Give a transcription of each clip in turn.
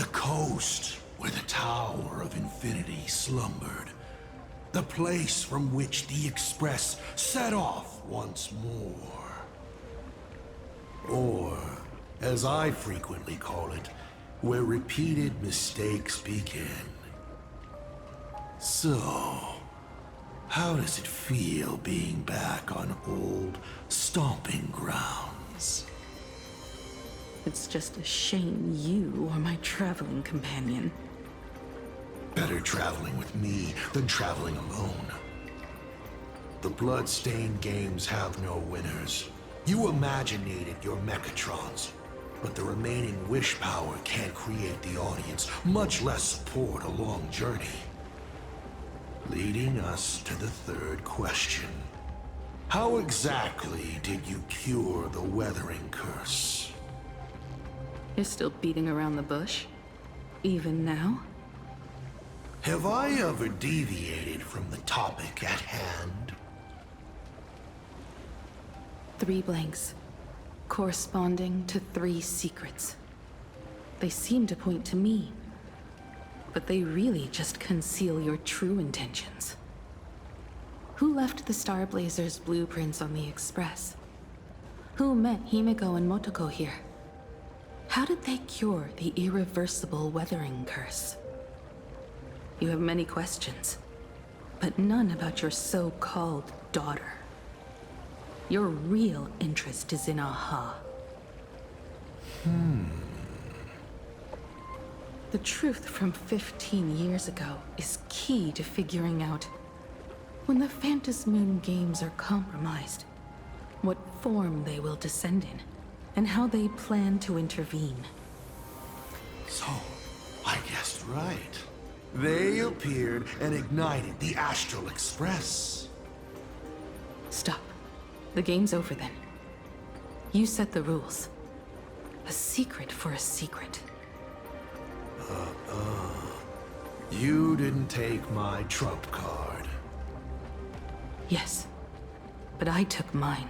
The coast where the Tower of Infinity slumbered. The place from which the Express set off once more. Or, as I frequently call it, where repeated mistakes begin. So, how does it feel being back on old stomping grounds? It's just a shame you are my traveling companion. Better traveling with me than traveling alone. The blood-stained games have no winners. You imaginated your Mechatrons, but the remaining wish power can't create the audience, much less support a long journey. Leading us to the third question. How exactly did you cure the weathering curse? You're still beating around the bush? Even now? Have I ever deviated from the topic at hand? 3 blanks, corresponding to 3 secrets. They seem to point to me, but they really just conceal your true intentions. Who left the Star Blazers' blueprints on the Express? Who met Himeko and Motoko here? How did they cure the irreversible weathering curse? You have many questions, but none about your so-called daughter. Your real interest is in Aha. The truth from 15 years ago is key to figuring out when the Phantasmoon games are compromised, what form they will descend in, and how they plan to intervene. So, I guessed right. They appeared and ignited the Astral Express. Stop. The game's over then. You set the rules. A secret for a secret. You didn't take my trump card. Yes, but I took mine.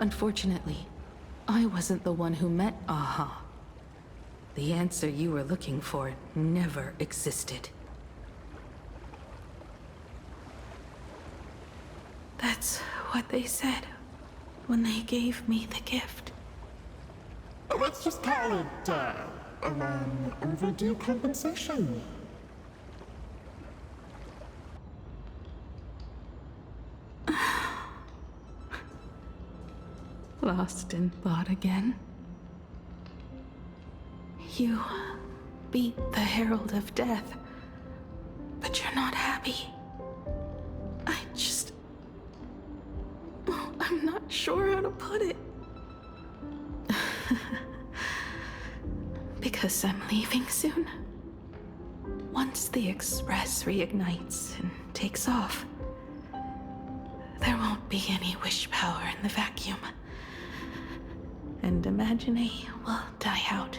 Unfortunately, I wasn't the one who met Aha. The answer you were looking for never existed. That's what they said when they gave me the gift. Let's just call it, a long overdue compensation. Lost in thought again? You beat the Herald of Death, but you're not happy. I'm not sure how to put it. Because I'm leaving soon. Once the Express reignites and takes off, there won't be any wish power in the vacuum. And Imagine will die out.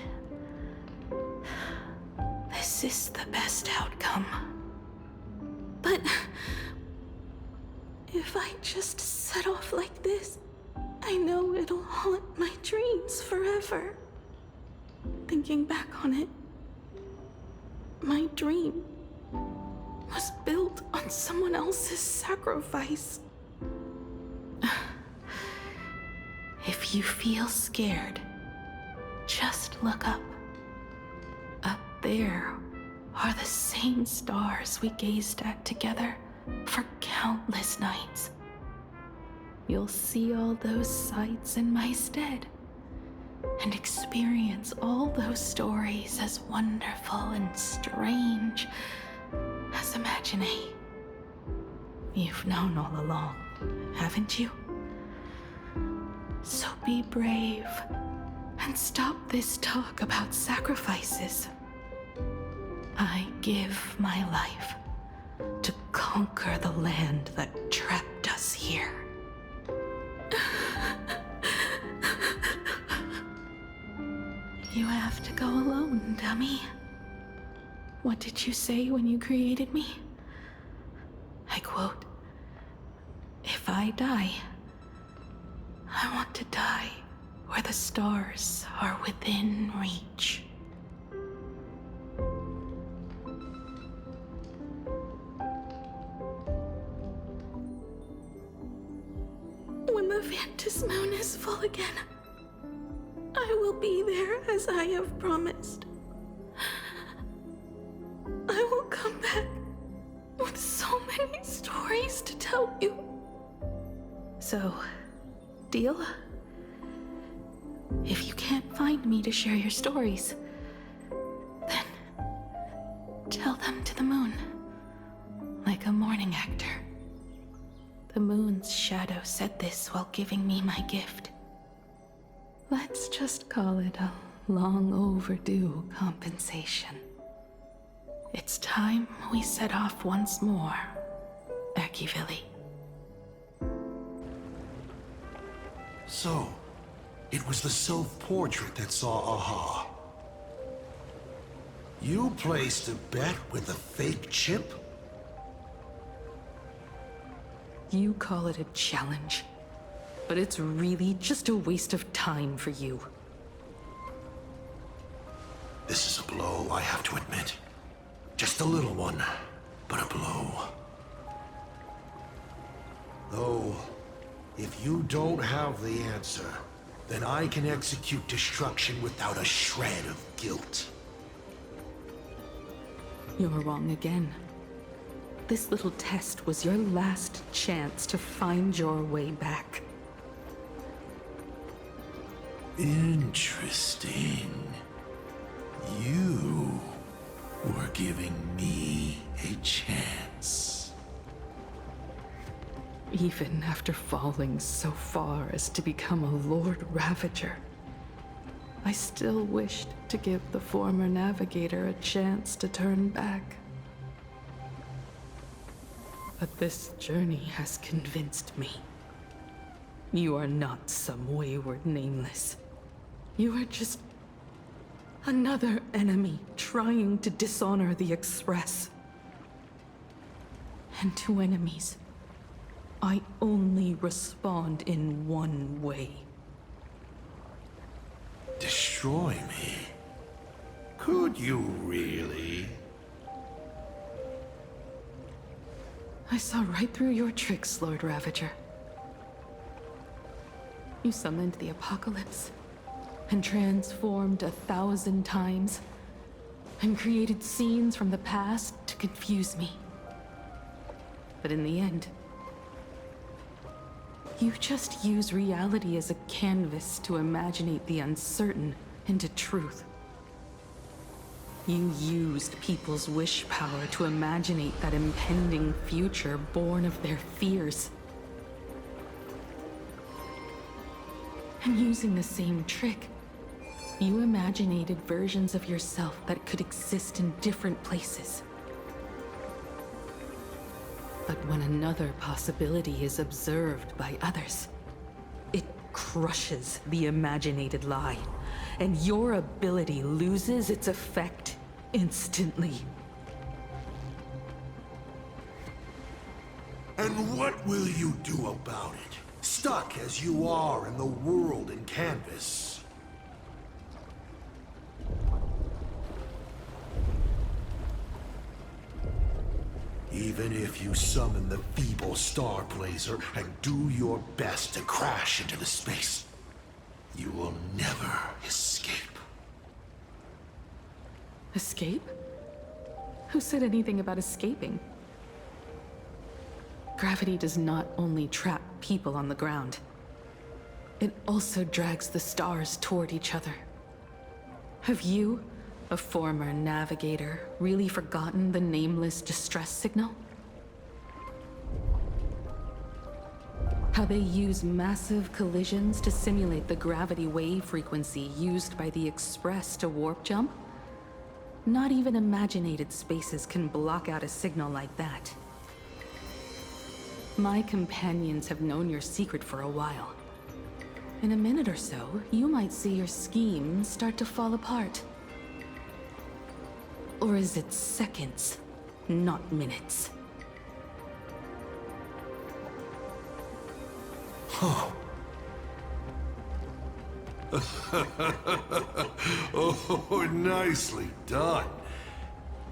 This is the best outcome. But if I just set off like this, I know it'll haunt my dreams forever. Thinking back on it, my dream was built on someone else's sacrifice. If you feel scared, just look up. Up there are the same stars we gazed at together for countless nights. You'll see all those sights in my stead and experience all those stories as wonderful and strange as Imagine. You've known all along, haven't you? So be brave and stop this talk about sacrifices. I give my life to conquer the land that trapped us here. You have to go alone, dummy. What did you say when you created me? I quote, "If I die, I want to die where the stars are within reach." When the Vantis moon is full again, I will be there as I have promised. I will come back with so many stories to tell you. So, deal? If you can't find me to share your stories, then tell them to the moon, like a mourning actor. The moon's shadow said this while giving me my gift. Let's just call it a long overdue compensation. It's time we set off once more, Akivili. So, it was the self-portrait that saw Aha. You placed a bet with a fake chip? You call it a challenge, but it's really just a waste of time for you. This is a blow, I have to admit. Just a little one, but a blow. Though, if you don't have the answer, then I can execute destruction without a shred of guilt. You're wrong again. This little test was your last chance to find your way back. Interesting. You were giving me a chance. Even after falling so far as to become a Lord Ravager, I still wished to give the former navigator a chance to turn back. But this journey has convinced me. You are not some wayward nameless. You are just another enemy trying to dishonor the Express. And to enemies, I only respond in one way. Destroy me? Could you really? I saw right through your tricks, Lord Ravager. You summoned the apocalypse, and transformed 1,000 times, and created scenes from the past to confuse me. But in the end, you just use reality as a canvas to imaginate the uncertain into truth. You used people's wish power to imaginate that impending future born of their fears. And using the same trick, you imaginated versions of yourself that could exist in different places. But when another possibility is observed by others, it crushes the imaginated lie, and your ability loses its effect instantly. And what will you do about it? Stuck as you are in the world in canvas. Even if you summon the feeble Star Blazer and do your best to crash into the space, you will never escape. Escape? Who said anything about escaping? Gravity does not only trap people on the ground, it also drags the stars toward each other. Have you, a former navigator, really forgotten the nameless distress signal? How they use massive collisions to simulate the gravity wave frequency used by the Express to warp jump? Not even imaginated spaces can block out a signal like that. My companions have known your secret for a while. In a minute or so, you might see your scheme start to fall apart. Or is it seconds, not minutes? Huh. Oh, nicely done.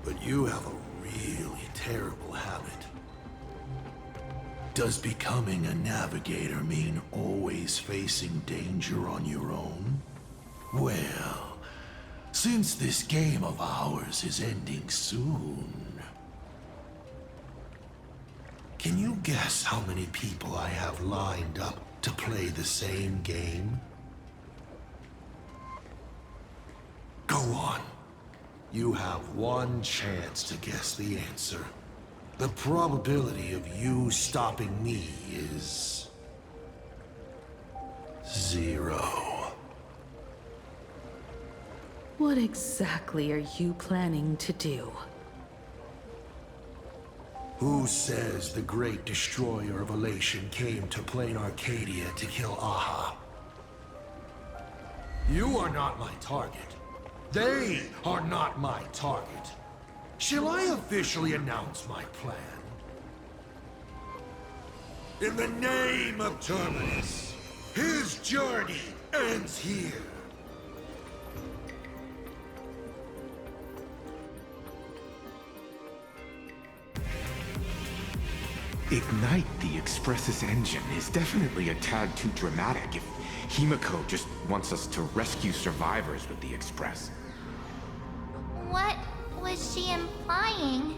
But you have a really terrible habit. Does becoming a navigator mean always facing danger on your own? Well, since this game of ours is ending soon, can you guess how many people I have lined up to play the same game? Go on. You have one chance to guess the answer. The probability of you stopping me is 0. What exactly are you planning to do? Who says the great destroyer of Elation came to plain Arcadia to kill Aha? You are not my target. They are not my target. Shall I officially announce my plan? In the name of Terminus, his journey ends here. Ignite the Express's engine is definitely a tad too dramatic if Himiko just wants us to rescue survivors with the Express. What was she implying?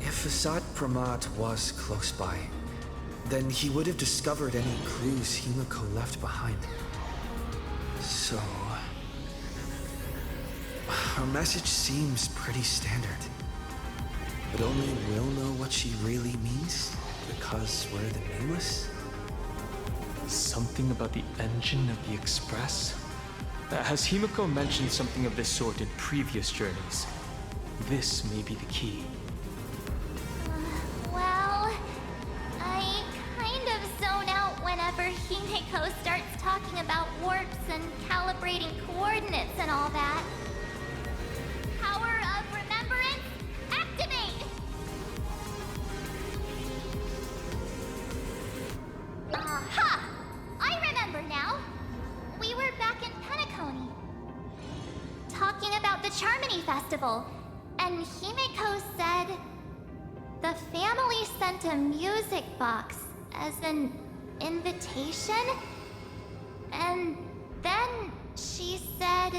If Asad Pramat was close by, then he would have discovered any clues Himiko left behind. So... her message seems pretty standard. But only we'll know what she really means, because we're the Nameless? Something about the engine of the Express? Has Himiko mentioned something of this sort in previous journeys? This may be the key. Well, I kind of zone out whenever Himiko starts talking about warps and calibrating coordinates and all that. Power of remembrance, activate! Aha! I remember now. We were back in Penacony, talking about the Charmony Festival, and Himiko said the family sent a music box as an invitation, and then she said...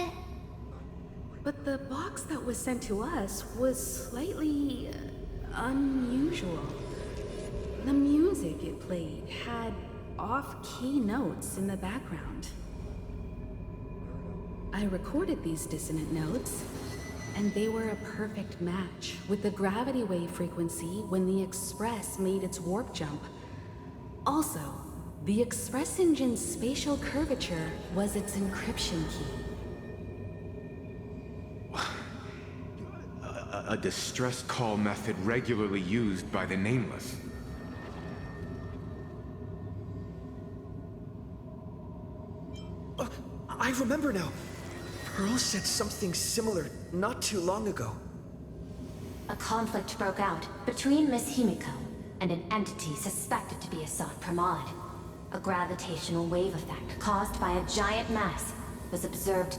But the box that was sent to us was slightly unusual. The music it played had off-key notes in the background. I recorded these dissonant notes, and they were a perfect match with the gravity wave frequency when the Express made its warp jump. Also, the Express engine's spatial curvature was its encryption key. A distress call method regularly used by the Nameless. I remember now. Pearl said something similar not too long ago. A conflict broke out between Miss Himiko and an entity suspected to be Asad Pramod. A gravitational wave effect caused by a giant mass was observed.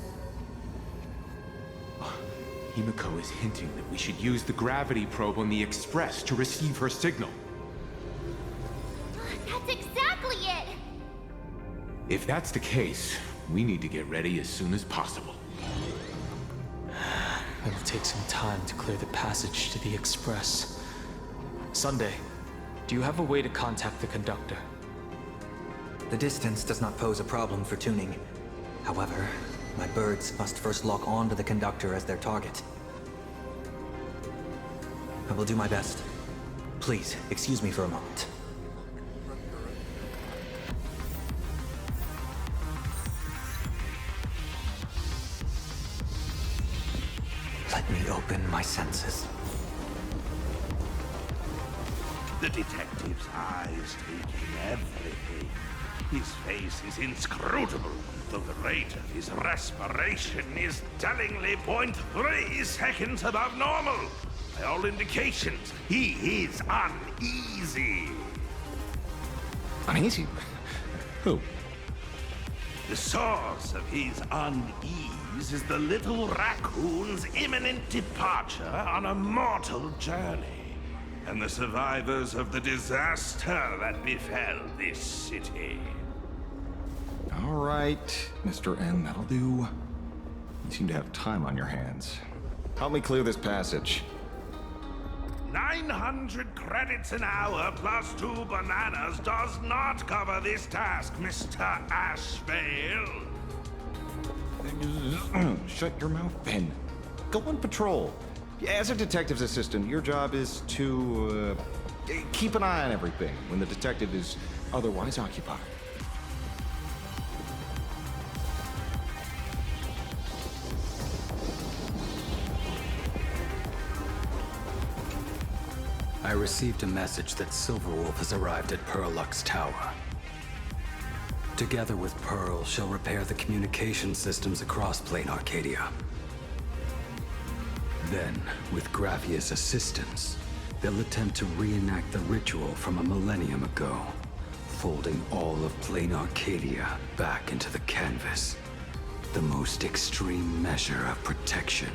Himiko is hinting that we should use the gravity probe on the Express to receive her signal. That's exactly it! If that's the case, we need to get ready as soon as possible. It'll take some time to clear the passage to the Express. Sunday, do you have a way to contact the conductor? The distance does not pose a problem for tuning. However, my birds must first lock on to the conductor as their target. I will do my best. Please, excuse me for a moment. Let me open my senses. The detective's eyes taking everything. His face is inscrutable, though the rate of his respiration is tellingly 0.3 seconds above normal. By all indications, he is uneasy. Uneasy? Who? The source of his unease is the little raccoon's imminent departure on a mortal journey, and the survivors of the disaster that befell this city. All right, Mr. N, that'll do. You seem to have time on your hands. Help me clear this passage. 900 credits an hour plus 2 bananas does not cover this task, Mr. Ashvale. Shut your mouth, Ben. Go on patrol. As a detective's assistant, your job is to keep an eye on everything when the detective is otherwise occupied. I received a message that Silverwolf has arrived at Pearlux Tower. Together with Pearl, she'll repair the communication systems across Plain Arcadia. Then, with Graphia's assistance, they'll attempt to reenact the ritual from a millennium ago, folding all of Plain Arcadia back into the canvas. The most extreme measure of protection.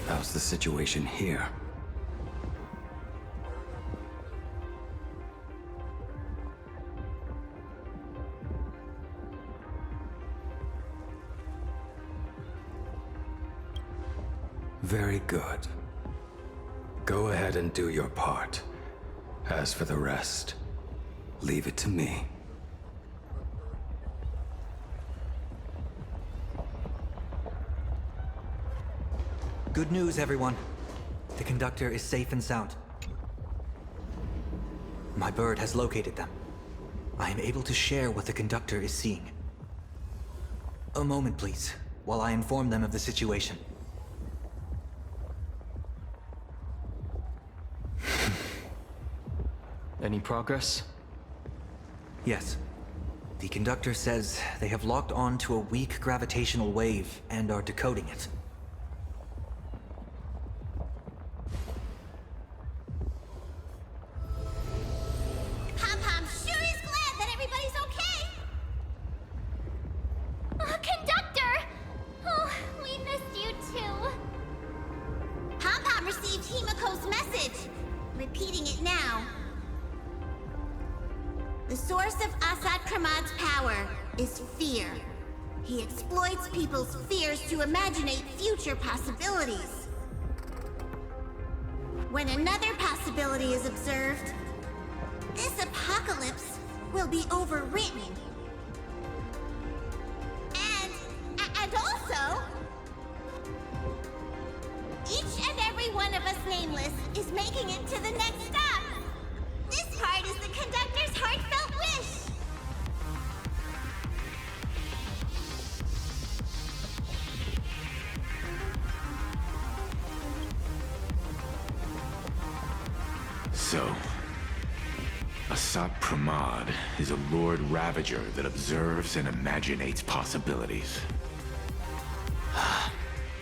How's the situation here? Very good. Go ahead and do your part. As for the rest, leave it to me. Good news, everyone. The conductor is safe and sound. My bird has located them. I am able to share what the conductor is seeing. A moment, please, while I inform them of the situation. Any progress? Yes. The conductor says they have locked on to a weak gravitational wave and are decoding it. Pom-Pom sure is glad that everybody's okay! Conductor! Oh, we missed you too. Pom-Pom received Himiko's message. Repeating it now. The source of Assad Kramad's power is fear. He exploits people's fears to imaginate future possibilities. When another possibility is observed, this apocalypse will be overwritten. And also, each and every one of us nameless is making it to the next stop. This part is the conductor's heartfelt wish. So, Asat Pramad is a Lord Ravager that observes and imaginates possibilities.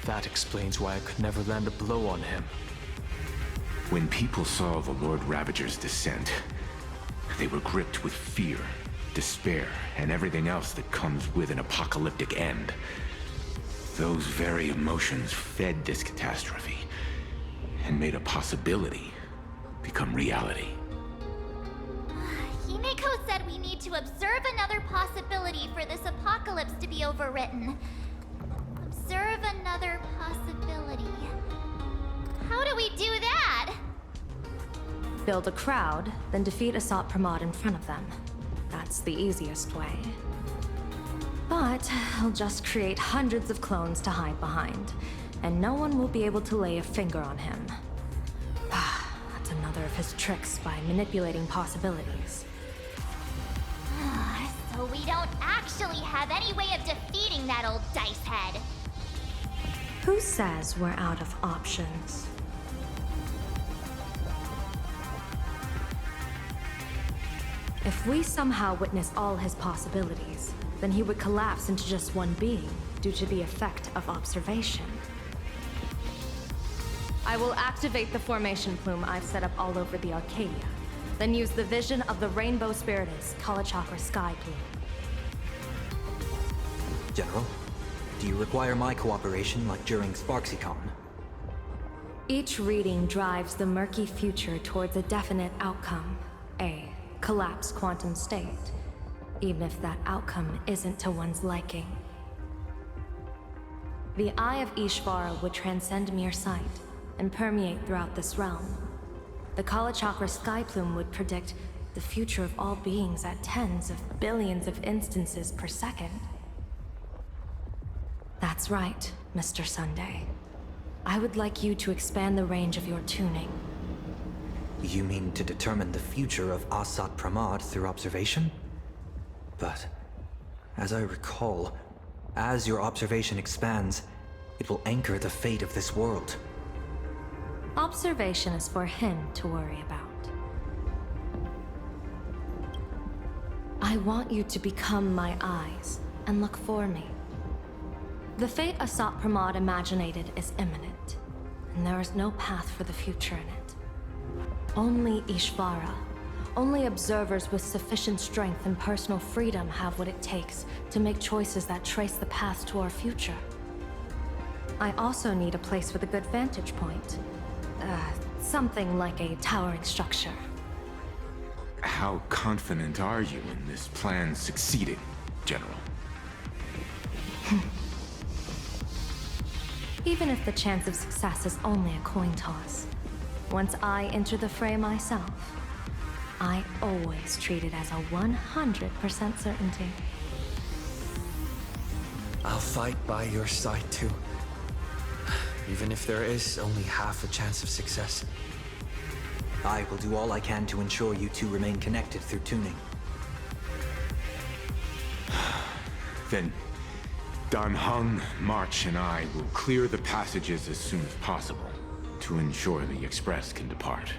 That explains why I could never land a blow on him. When people saw the Lord Ravager's descent, they were gripped with fear, despair, and everything else that comes with an apocalyptic end. Those very emotions fed this catastrophe, and made a possibility become reality. Himiko said we need to observe another possibility for this apocalypse to be overwritten. Observe another possibility. How do we do that? Build a crowd, then defeat Asat Pramad in front of them. That's the easiest way. But I'll just create hundreds of clones to hide behind, and no one will be able to lay a finger on him. That's another of his tricks by manipulating possibilities. So we don't actually have any way of defeating that old dice head. Who says we're out of options? If we somehow witness all his possibilities, then he would collapse into just one being due to the effect of observation. I will activate the formation plume I've set up all over the Arcadia, then use the vision of the Rainbow Spiritus Kalachakra Sky Plume. General, do you require my cooperation like during SparksyCon? Each reading drives the murky future towards a definite outcome, a collapsed quantum state, even if that outcome isn't to one's liking. The Eye of Ishvara would transcend mere sight and permeate throughout this realm. The Kalachakra Sky Plume would predict the future of all beings at tens of billions of instances per second. That's right, Mr. Sunday. I would like you to expand the range of your tuning. You mean to determine the future of Asat Pramad through observation? But, as I recall, as your observation expands, it will anchor the fate of this world. Observation is for him to worry about. I want you to become my eyes and look for me. The fate Asat Pramad imaginated is imminent, and there is no path for the future in it. Only Ishvara, only observers with sufficient strength and personal freedom have what it takes to make choices that trace the path to our future. I also need a place with a good vantage point. Something like a towering structure. How confident are you in this plan succeeding, General? Even if the chance of success is only a coin toss, once I enter the fray myself, I always treat it as a 100% certainty. I'll fight by your side too. Even if there is only half a chance of success. I will do all I can to ensure you two remain connected through tuning. Then Dan Heng, March, and I will clear the passages as soon as possible to ensure the Express can depart.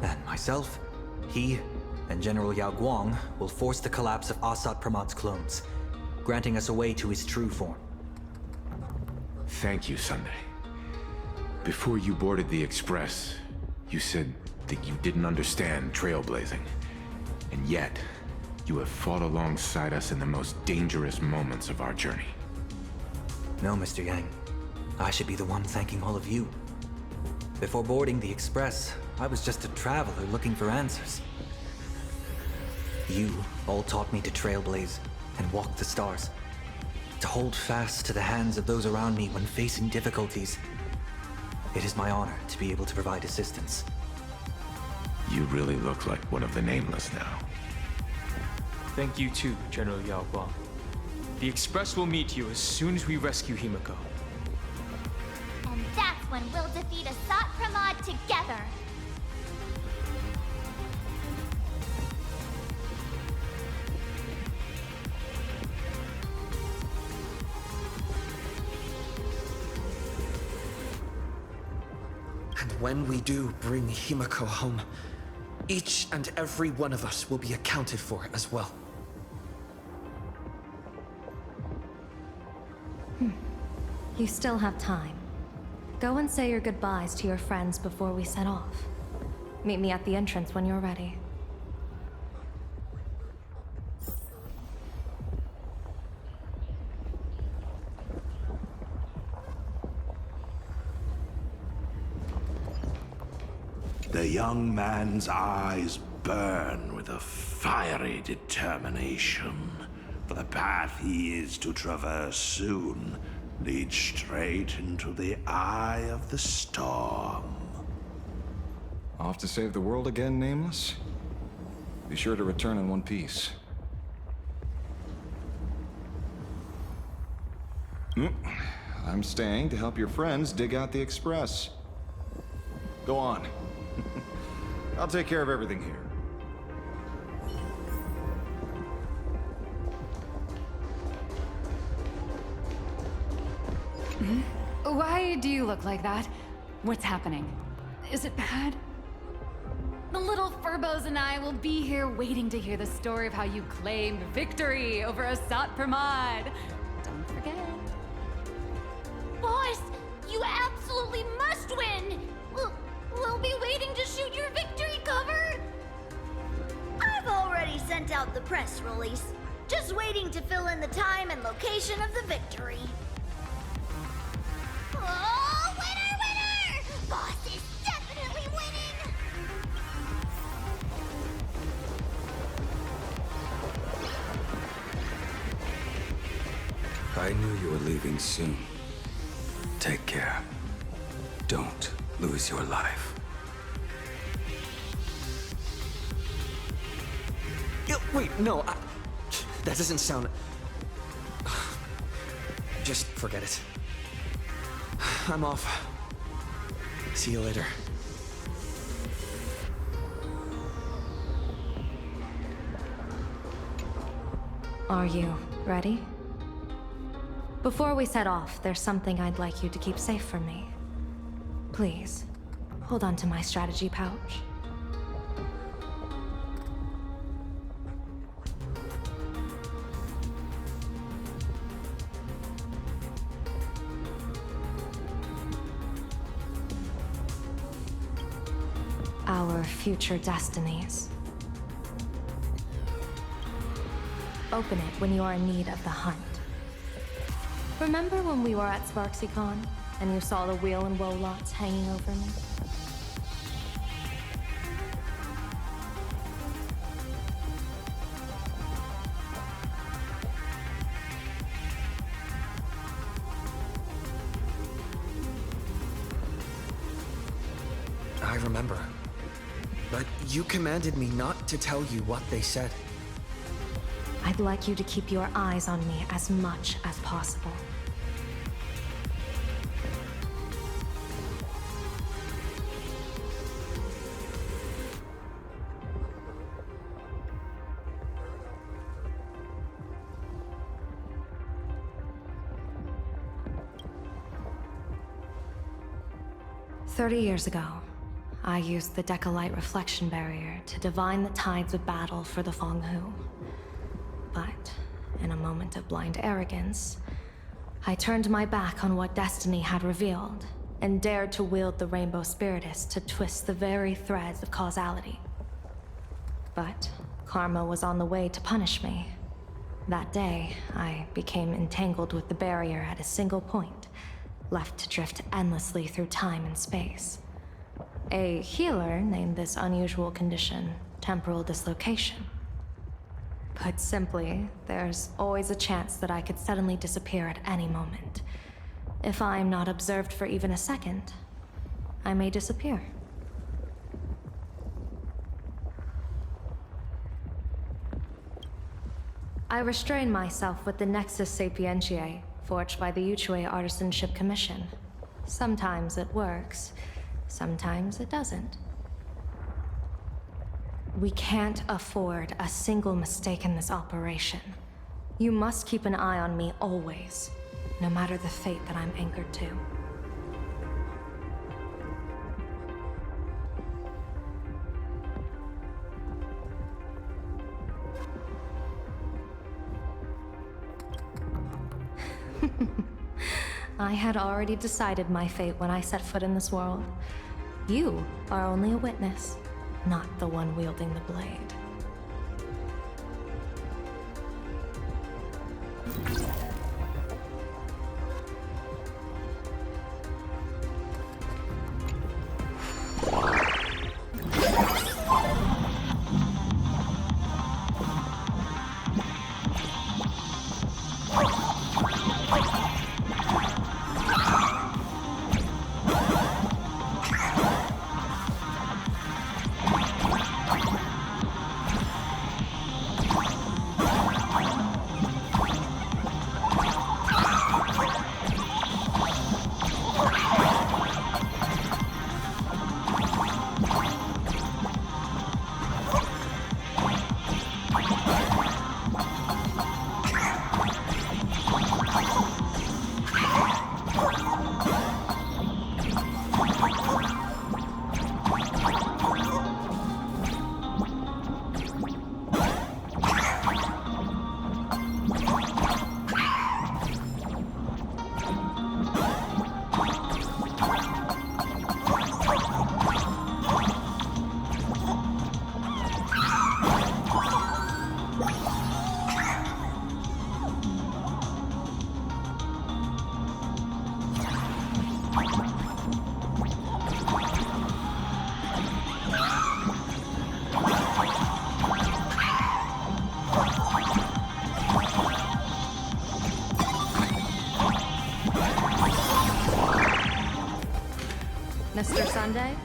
And myself, he, and General Yao Guang will force the collapse of Asat Pramad's clones, granting us a way to his true form. Thank you, Sunday. Before you boarded the Express, you said that you didn't understand trailblazing. And yet, you have fought alongside us in the most dangerous moments of our journey. No, Mr. Yang. I should be the one thanking all of you. Before boarding the Express, I was just a traveler looking for answers. You all taught me to trailblaze and walk the stars. To hold fast to the hands of those around me when facing difficulties. It is my honor to be able to provide assistance. You really look like one of the Nameless now. Thank you too, General Yao Guang. The Express will meet you as soon as we rescue Himiko. And that's when we'll defeat Asat Pramad together. And when we do bring Himiko home, each and every one of us will be accounted for as well. You still have time. Go and say your goodbyes to your friends before we set off. Meet me at the entrance when you're ready. The young man's eyes burn with a fiery determination. For the path he is to traverse soon leads straight into the eye of the storm. Off to save the world again, Nameless? Be sure to return in one piece. I'm staying to help your friends dig out the Express. Go on. I'll take care of everything here. Why do you look like that? What's happening? Is it bad? The little Furbos and I will be here waiting to hear the story of how you claimed victory over Asat Pramad. Don't forget. Boss, you absolutely must win! We'll be waiting to shoot your victory cover! I've already sent out the press release. Just waiting to fill in the time and location of the victory. Oh, winner, winner! Boss is definitely winning! I knew you were leaving soon. Take care. Don't lose your life. Wait, no, that doesn't sound... Just forget it. I'm off. See you later. Are you ready? Before we set off, there's something I'd like you to keep safe from me. Please, hold on to my strategy pouch. Our future destinies. Open it when you are in need of the hunt. Remember when we were at SparksyCon, and you saw the wheel and woe lots hanging over me? I remember. But you commanded me not to tell you what they said. I'd like you to keep your eyes on me as much as possible. "30 years ago, I used the Decalite reflection barrier to divine the tides of battle for the Fonghu. But, in a moment of blind arrogance, I turned my back on what destiny had revealed, and dared to wield the Rainbow Spiritus to twist the very threads of causality. But karma was on the way to punish me. That day, I became entangled with the barrier at a single point, left to drift endlessly through time and space. A healer named this unusual condition temporal dislocation. Put simply, there's always a chance that I could suddenly disappear at any moment. If I'm not observed for even a second, I may disappear. I restrain myself with the Nexus Sapientiae, forged by the Yuchue Artisanship Commission. Sometimes it works, sometimes it doesn't. We can't afford a single mistake in this operation. You must keep an eye on me always, no matter the fate that I'm anchored to. I had already decided my fate when I set foot in this world. You are only a witness, not the one wielding the blade. Grande?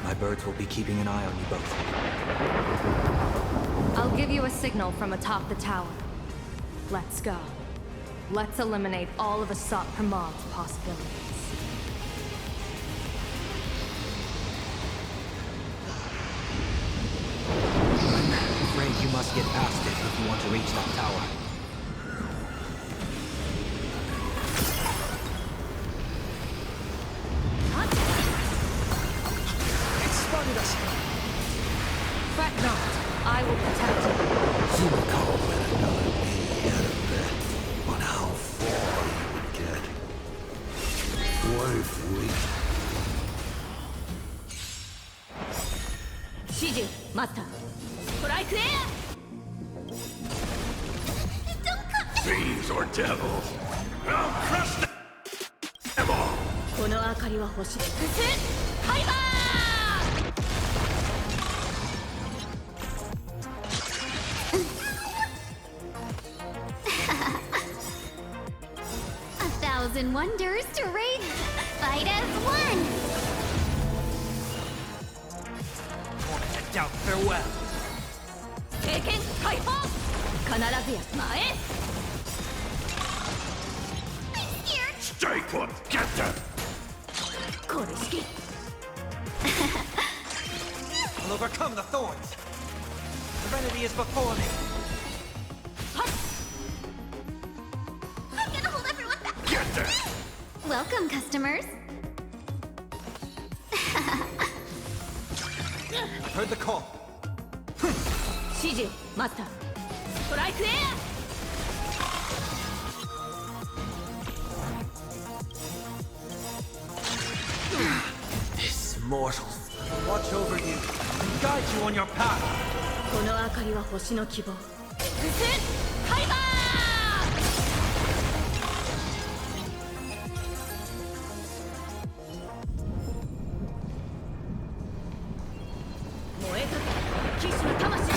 My birds will be keeping an eye on you both. I'll give you a signal from atop the tower. Let's go. Let's eliminate all of Asat Pramad's possibilities. I'm afraid you must get past it if you want to reach that tower. It spotted us! Fret not. I will protect you. Himiko and another me had a bet on how far you would get. What if we... Shiju, Master. Strike there! Thieves or devils, I'll crush them all! この明かりは星で。ハイバA thousand wonders to raid, fight as one. Down, farewell. 経験解放必ずや前へ Stay put! Get them! これ式 I'll overcome the thorns. Serenity is before me. I'm gonna hold everyone back. Get them! Welcome, customers. I've heard the call. 指示マスターストライクエア This mortals will watch over you and guide you on your path. この明かりは星の希望ハイバー燃えた騎士の魂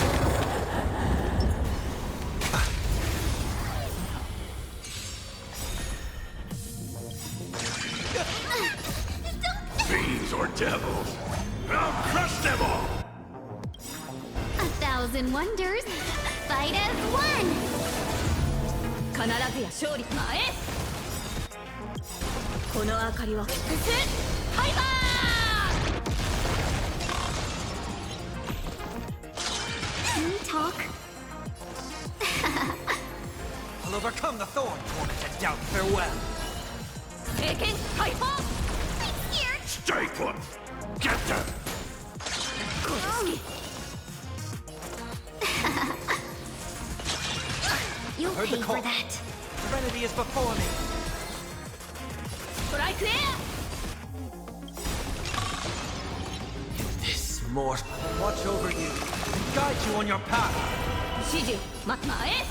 Fiends or devils, I'll crush them all! A thousand wonders, fight as one. 必ずや勝利前へこの明かりはハイバー Can we talk? I'll overcome the thorns. Tormented doubt, farewell. 経験解放 Stay put! Get them! これ式 You'll Heard pay the for call. that. Serenity is before me. ストライクエ This mortal will watch over you and guide you on your path. ア指示前へ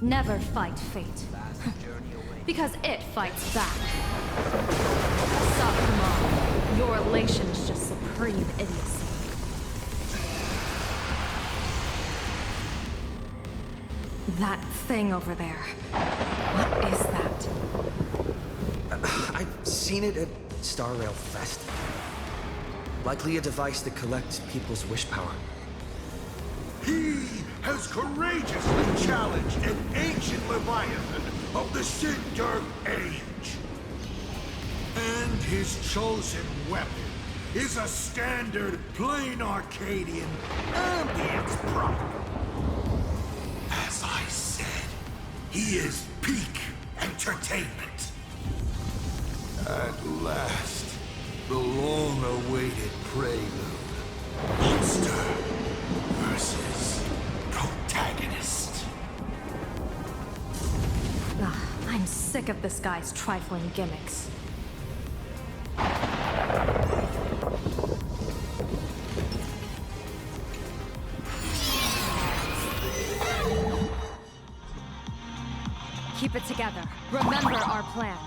Never fight fate. Because it fights back. Sakuma, your elation is just supreme idiocy. That thing over there. What is that? I've seen it at Star Rail Fest. Likely a device that collects people's wish power. He has courageously challenged an ancient Leviathan of the Cinder Age. And his chosen weapon is a standard plain Arcadian ambience prop. As I said, he is peak entertainment. At last, the long-awaited prelude. Monster versus protagonist. I'm sick of this guy's trifling gimmicks. Keep it together. Remember our plan.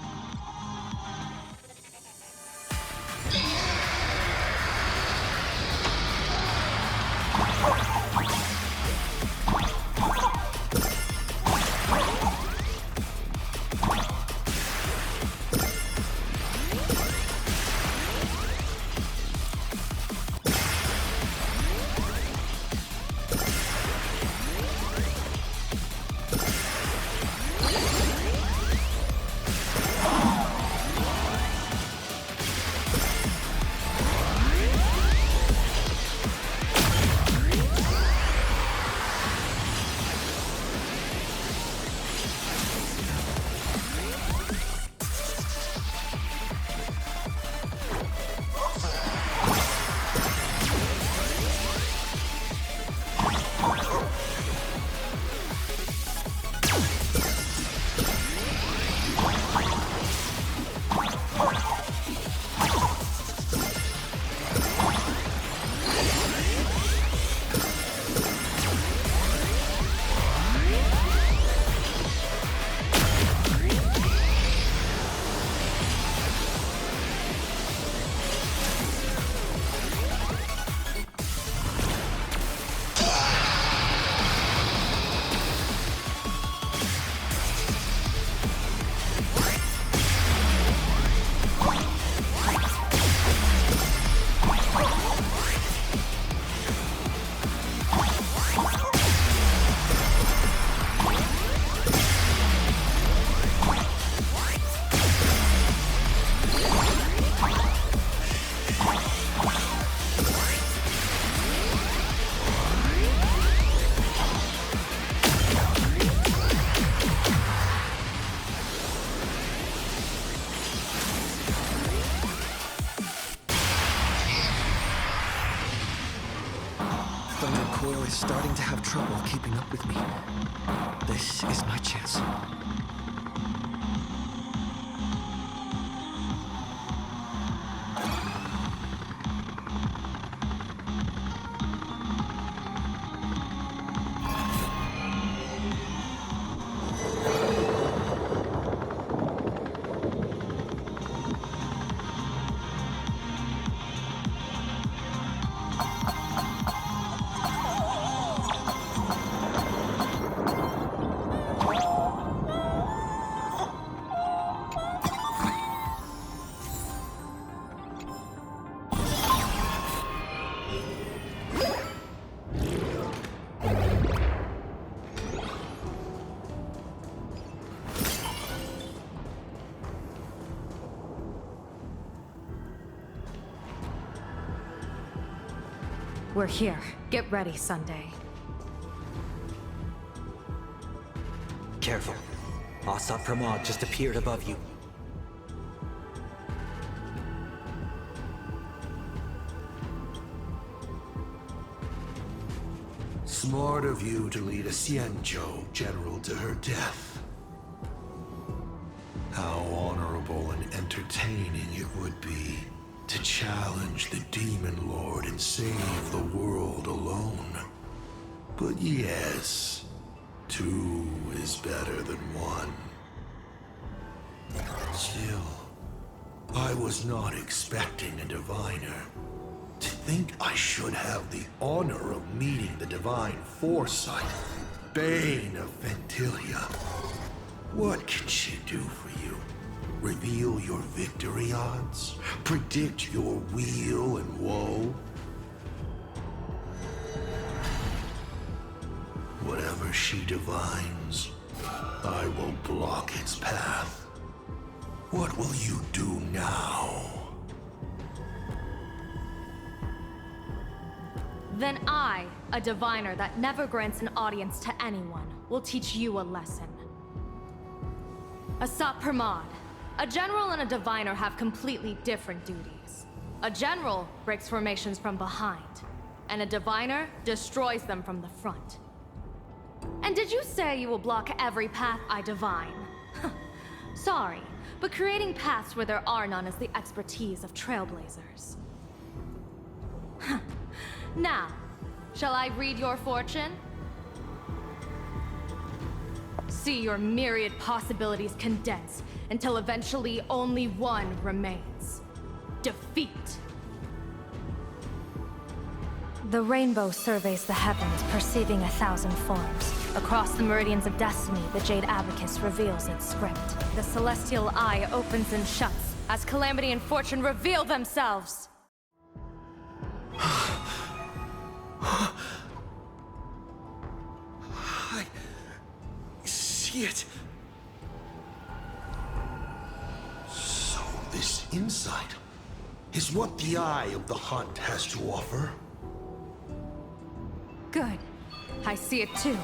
spoil is starting to have trouble keeping up with me. This is my chance. We're here. Get ready, Sunday. Careful. Asat Pramod just appeared above you. Smart of you to lead a Xianzhou general to her death. How honorable and entertaining it would be to challenge the Demon Lord and save the world alone. But yes, two is better than one. Still, I was not expecting a diviner. To think I should have the honor of meeting the divine foresight, Bane of Ventilia. What can she do for you? Reveal your victory odds? Predict your weal and woe? Whatever she divines, I will block its path. What will you do now? Then I, a diviner that never grants an audience to anyone, will teach you a lesson. Asat Pramod. A general and a diviner have completely different duties. A general breaks formations from behind, and a diviner destroys them from the front. And did you say you will block every path I divine? Sorry, but creating paths where there are none is the expertise of trailblazers. Now, shall I read your fortune? See your myriad possibilities condensed until eventually only one remains. Defeat. The rainbow surveys the heavens, perceiving 1,000 forms. Across the meridians of destiny, the Jade Abacus reveals its script. The celestial eye opens and shuts as calamity and fortune reveal themselves. I see it. So this insight is what the Eye of the Hunt has to offer. Good. I see it too.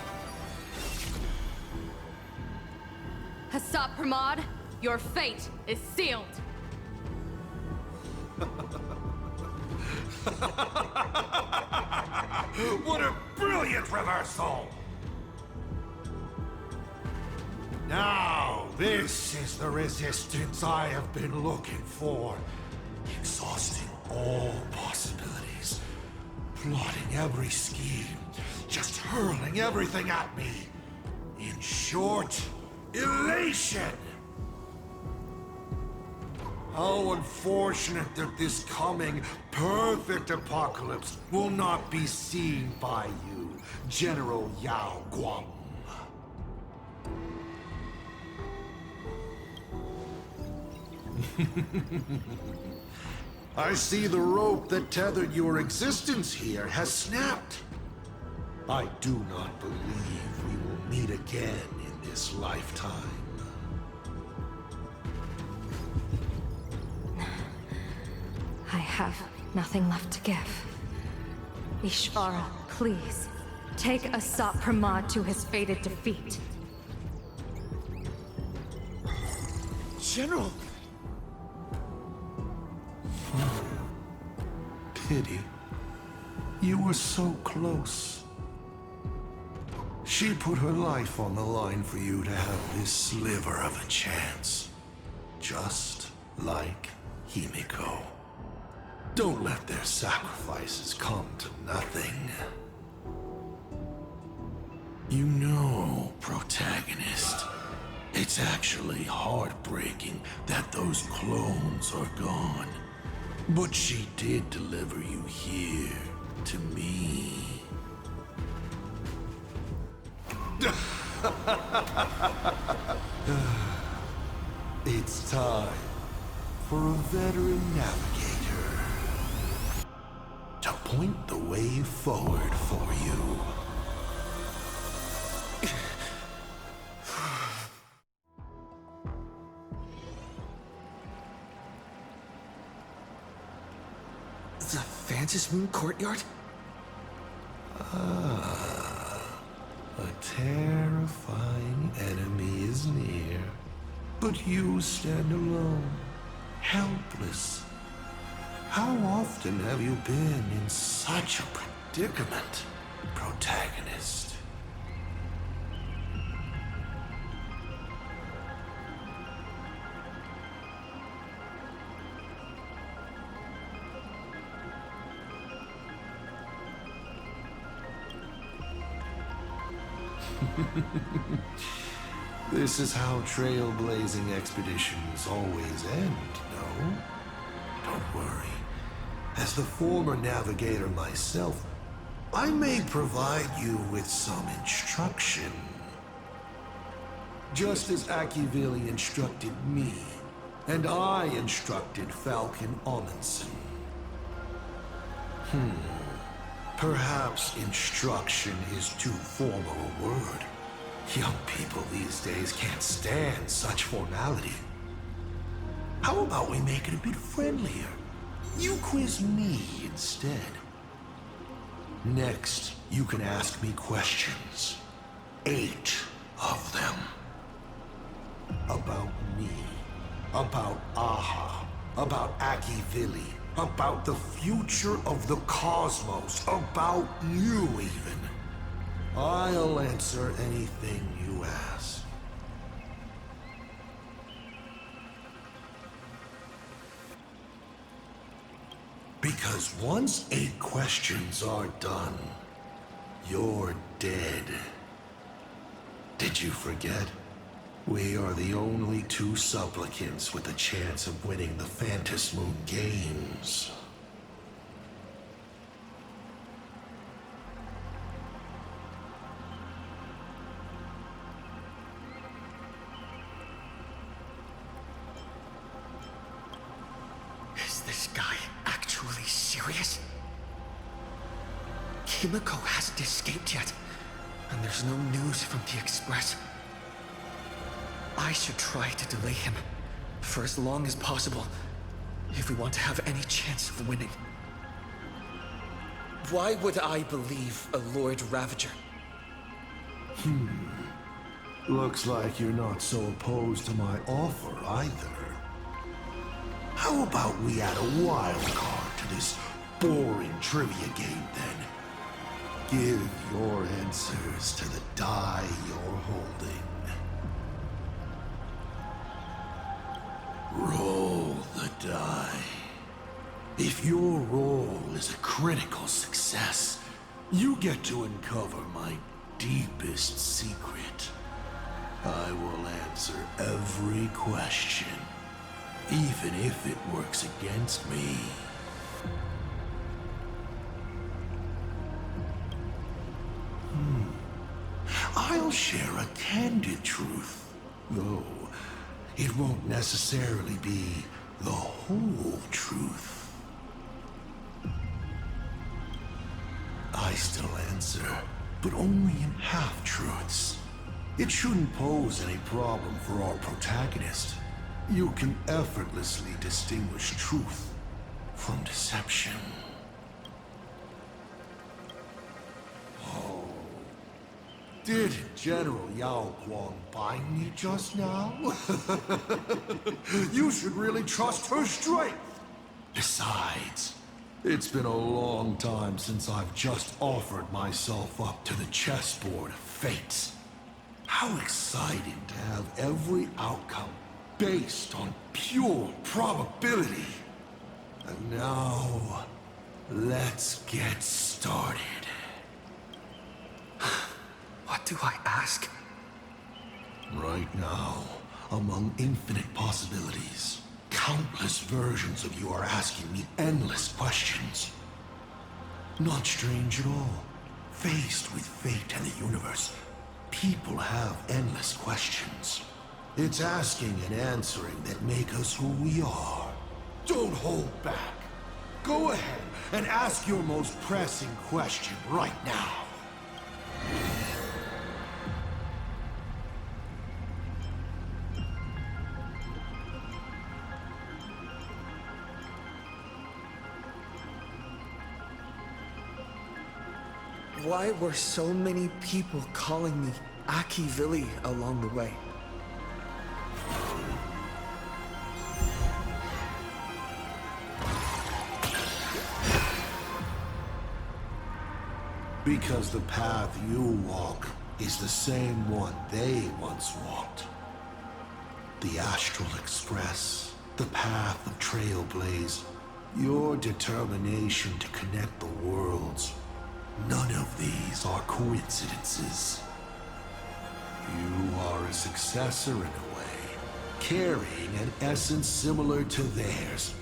Asat Pramod, your fate is sealed. What a brilliant reversal! Now, this is the resistance I have been looking for. Exhausting all possibilities. Plotting every scheme. Just hurling everything at me. In short, elation! How unfortunate that this coming perfect apocalypse will not be seen by you, General Yao Guang. I see the rope that tethered your existence here has snapped. I do not believe we will meet again in this lifetime. I have nothing left to give. Ishvara, please, take Asat Pramod to his fated defeat. General! Pity. You were so close. She put her life on the line for you to have this sliver of a chance. Just like Himiko. Don't let their sacrifices come to nothing. You know, protagonist, it's actually heartbreaking that those clones are gone. But she did deliver you here to me. It's time for a veteran navigator to point the way forward for you. The Phantom Moon Courtyard? Ah, a terrifying enemy is near. But you stand alone, helpless. How often have you been in such a predicament, protagonist? This is how trailblazing expeditions always end, no? Don't worry. As the former navigator myself, I may provide you with some instruction. Just as Akivili instructed me, and I instructed Falcon Amundsen. Perhaps instruction is too formal a word. Young people these days can't stand such formality. How about we make it a bit friendlier? You quiz me instead. Next, you can ask me questions. 8 of them. About me. About Aha. About Akivili. About the future of the cosmos. About you, even. I'll answer anything you ask. Because once 8 questions are done, you're dead. Did you forget? We are the only 2 supplicants with a chance of winning the Phantom Moon Games. Is this guy actually serious? Himiko hasn't escaped yet, and there's no news from the Express. I should try to delay him for as long as possible if we want to have any chance of winning. Why would I believe a Lord Ravager? Looks like you're not so opposed to my offer either. How about we add a wild card to this boring trivia game then? Give your answers to the die you're holding. Roll the die. If your roll is a critical success, you get to uncover my deepest secret. I will answer every question, even if it works against me. I'll share a candid truth, though it won't necessarily be the whole truth. I still answer, but only in half-truths. It shouldn't pose any problem for our protagonist. You can effortlessly distinguish truth from deception. Oh. Did General Yao Guang bind me just now? You should really trust her strength. Besides, It's been a long time since I've just offered myself up to the chessboard of fates. How exciting to have every outcome based on pure probability. And now, let's get started. What do I ask? Right now, among infinite possibilities, countless versions of you are asking me endless questions. Not strange at all. Faced with fate and the universe, people have endless questions. It's asking and answering that make us who we are. Don't hold back. Go ahead and ask your most pressing question right now. Why were so many people calling me Aki-Villi along the way? Because the path you walk is the same one they once walked. The Astral Express, the path of Trailblaze, your determination to connect the worlds. None of these are coincidences. You are a successor in a way, carrying an essence similar to theirs.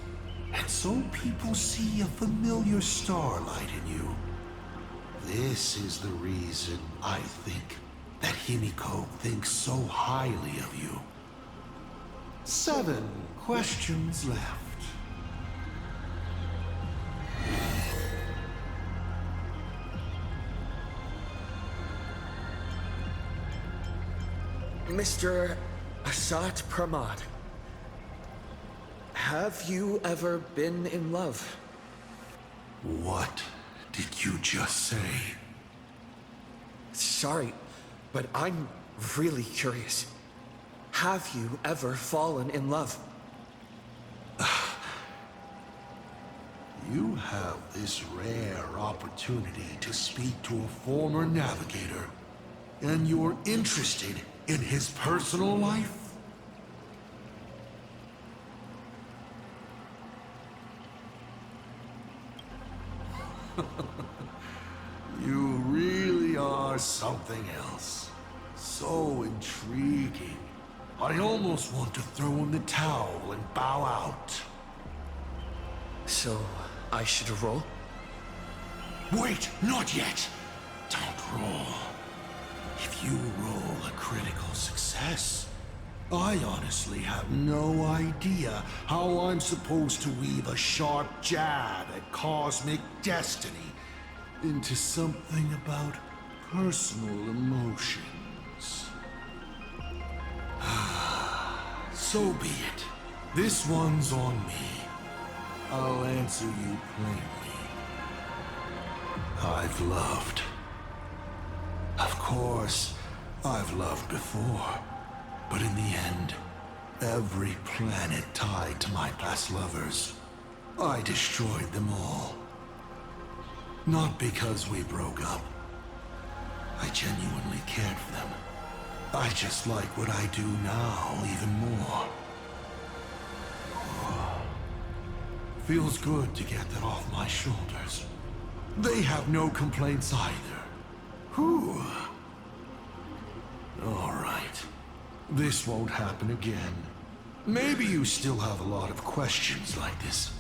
And so people see a familiar starlight in you. This is the reason, I think, that Himiko thinks so highly of you. 7 questions left. Mr. Asat Pramad, have you ever been in love? What did you just say? Sorry, but I'm really curious. Have you ever fallen in love? You have this rare opportunity to speak to a former navigator, and you're interested in his personal life? You really are something else. So intriguing. I almost want to throw in the towel and bow out. So, I should roll? Wait, not yet. Don't roll. If you roll a critical success, I honestly have no idea how I'm supposed to weave a sharp jab at cosmic destiny into something about personal emotions. So be it. This one's on me. I'll answer you plainly. I've loved. Of course, I've loved before. But in the end, every planet tied to my past lovers, I destroyed them all. Not because we broke up. I genuinely cared for them. I just like what I do now even more. Feels good to get that off my shoulders. They have no complaints either. Whew. All right. This won't happen again. Maybe you still have a lot of questions like this.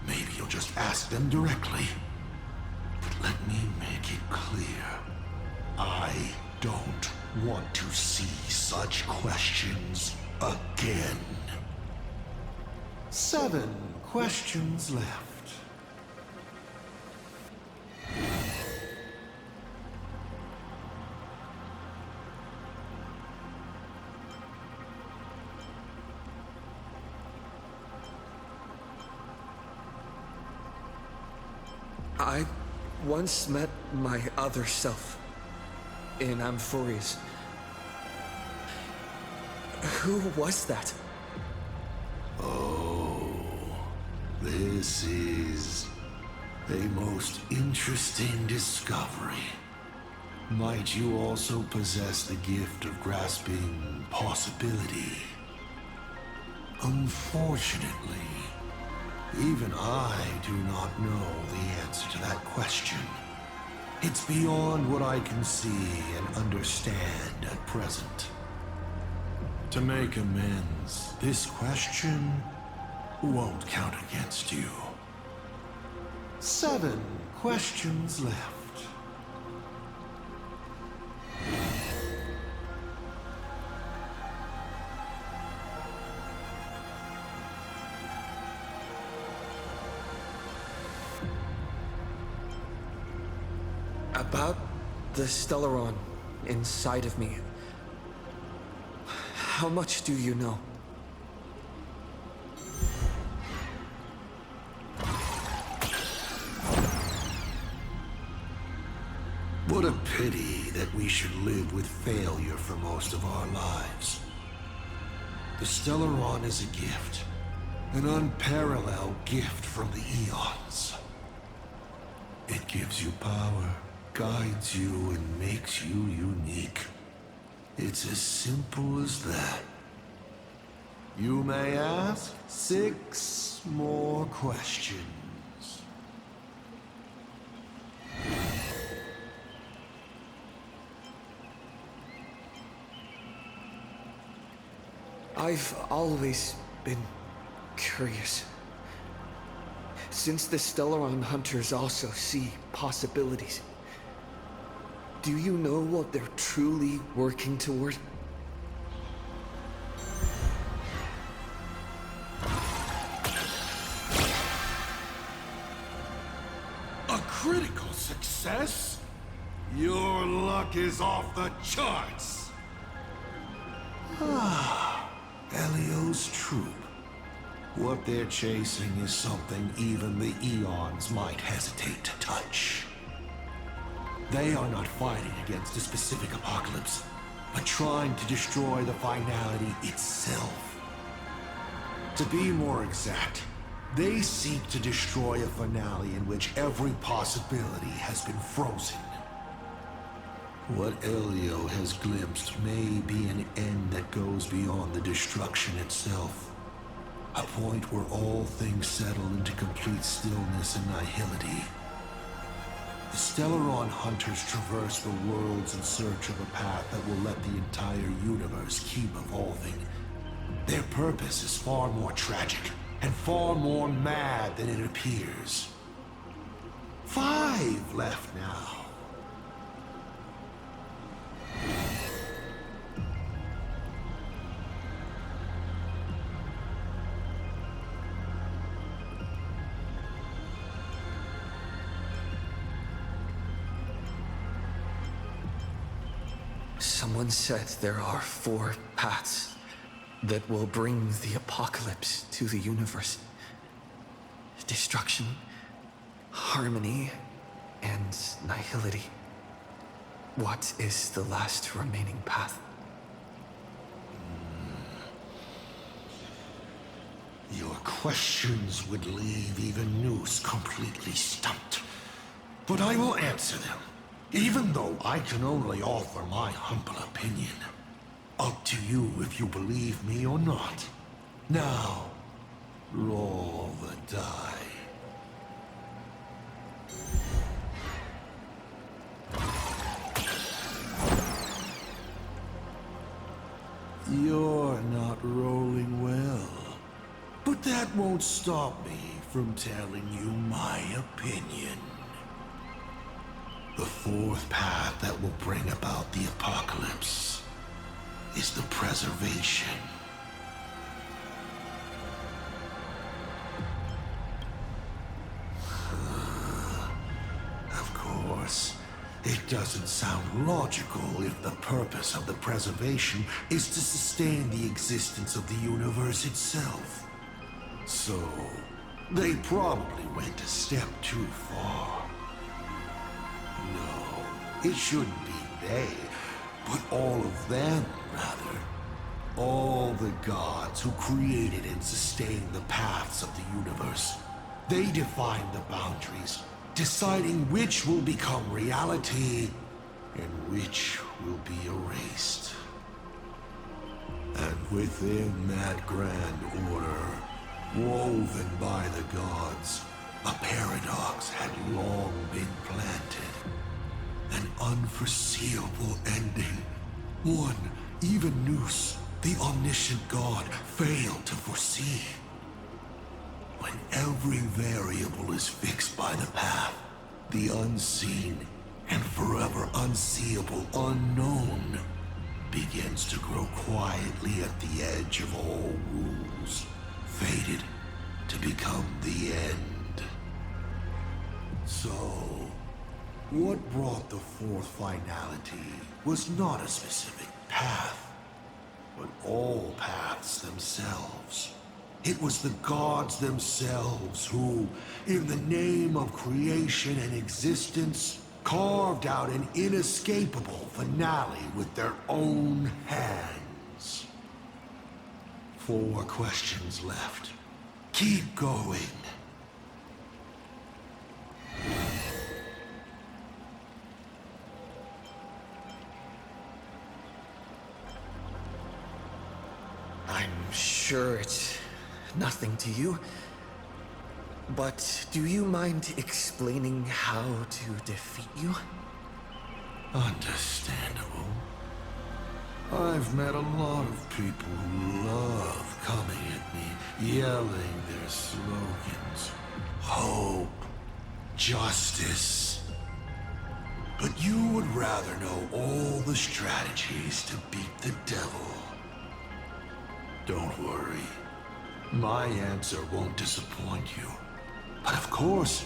Maybe you'll just ask them directly. But let me make it clear. I don't want to see such questions again. 7 questions left. I once met my other self in Amphorius. Who was that? Oh, this is A most interesting discovery. Might you also possess the gift of grasping possibility? Unfortunately, even I do not know the answer to that question. It's beyond what I can see and understand at present. To make amends, this question won't count against you. 7 questions left. About the Stellaron inside of me. How much do you know? What a pity that we should live with failure for most of our lives. The Stellaron is a gift, an unparalleled gift from the eons. It gives you power, guides you, and makes you unique. It's as simple as that. You may ask 6 more questions. I've always been curious. Since the Stellaron hunters also see possibilities, do you know what they're truly working toward? A critical success? Your luck is off the charts! Elio's troop. What they're chasing is something even the eons might hesitate to touch. They are not fighting against a specific apocalypse, but trying to destroy the finality itself. To be more exact, they seek to destroy a finale in which every possibility has been frozen. What Elio has glimpsed may be an end that goes beyond the destruction itself. A point where all things settle into complete stillness and nihility. The Stellaron hunters traverse the worlds in search of a path that will let the entire universe keep evolving. Their purpose is far more tragic and far more mad than it appears. 5 left now. Someone said there are 4 paths that will bring the apocalypse to the universe. Destruction, harmony, and nihility. What is the last remaining path? Your questions would leave even Noose completely stumped. But I will answer them, even though I can only offer my humble opinion. Up to you if you believe me or not. Now, roll the die. You're not rolling well. But that won't stop me from telling you my opinion. The 4th path that will bring about the apocalypse is the preservation. Of course, it doesn't sound logical if the purpose of the preservation is to sustain the existence of the universe itself. So, they probably went a step too far. No, it shouldn't be they, but all of them, rather. All the gods who created and sustained the paths of the universe. They defined the boundaries, deciding which will become reality and which will be erased. And within that grand order, woven by the gods, a paradox had long been planted. An unforeseeable ending. One even Nous, the omniscient god, failed to foresee. When every variable is fixed by the path, the unseen and forever unseeable unknown begins to grow quietly at the edge of all rules, fated to become the end. So, what brought the fourth finality was not a specific path, but all paths themselves. It was the gods themselves who, in the name of creation and existence, carved out an inescapable finale with their own hands. 4 questions left. Keep going. I'm sure it's nothing to you, but do you mind explaining how to defeat you? Understandable. I've met a lot of people who love coming at me, yelling their slogans. Hope, justice. But you would rather know all the strategies to beat the devil. Don't worry. My answer won't disappoint you. But of course,